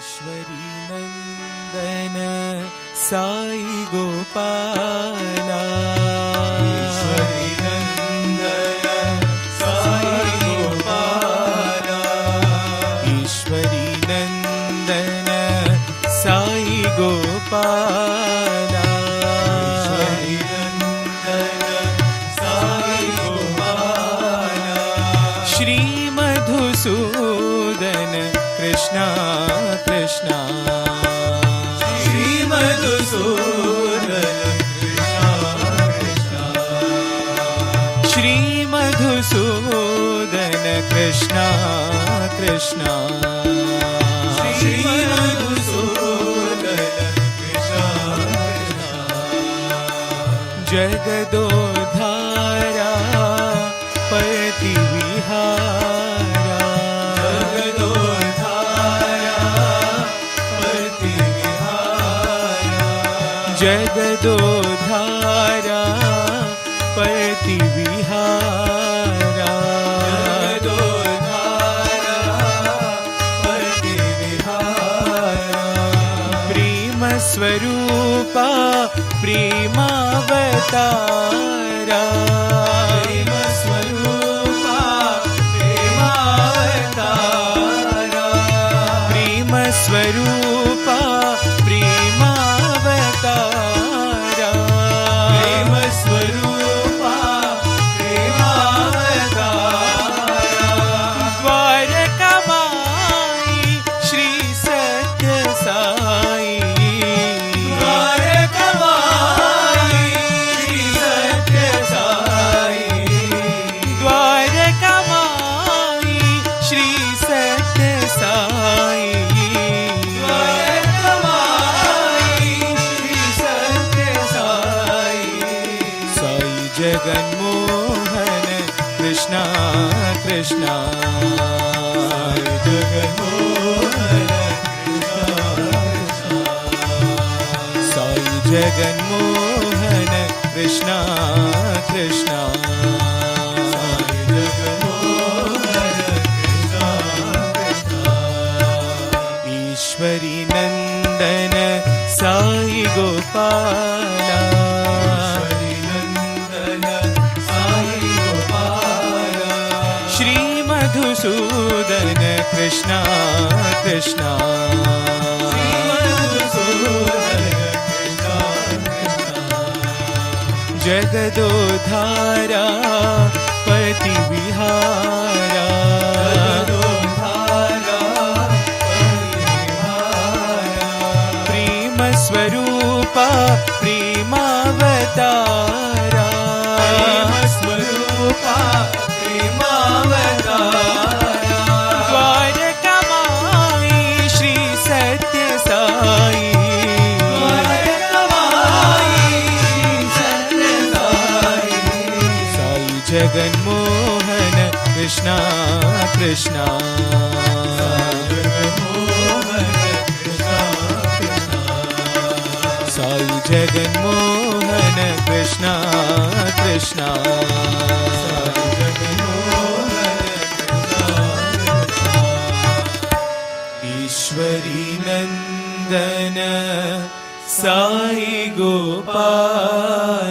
ईश्वरी नंदन साई गोपाला, ईश्वरी नंदन साई गोपाला, ईश्वरी नंदन साई गोपाला, ईश्वरी नंदन साई गोपाला, श्री मधुसूदन कृष्णा कृष्णा, श्री मधुसूदन कृष्णा कृष्णा, श्री मधुसूदन कृष्णा कृष्णा, श्री मधुसूदन कृष्णा कृष्णा, जगदोधारा पति विहारा, जगदोधारा पति विहारा, जगदोधारा पति विहारा, प्रेम स्वरूपा प्रेमावतारा, प्रेम स्वरूपा प्रेमावतारा, प्रेम स्वरूपा प्रेमावतारा, प्रेम स्वरूपा प्रेमावतारा, द्वारकामाई श्री सत्य साई, द्वारकामाई श्री सत्य साई, द्वारकामाई श्री सत्य साई, जगन्मोहन कृष्णा कृष्णा, जगन्मोहन कृष्णा कृष्णा, साई जगन्मोहन कृष्णा कृष्णा, साई जगन्मोहन कृष्णा कृष्णा, ईश्वरी नंदन साई गोपाला, मधुसूदन कृष्णा कृष्णा, मधुसूदन कृष्णा कृष्णा, जगदोधारा पति विहारा, जगदोधारा पति विहारा, प्रेम स्वरूपा प्रेमावतारा, प्रेम स्वरूपा प्रेमावतारा, द्वारकामाई श्री सत्य साई, द्वारकामाई श्री सत्य साई, साई जगन्मोहन कृष्णा कृष्णा, साई जगन्मोहन कृष्णा कृष्णा, ईश्वरी नंदन साई गोपाल।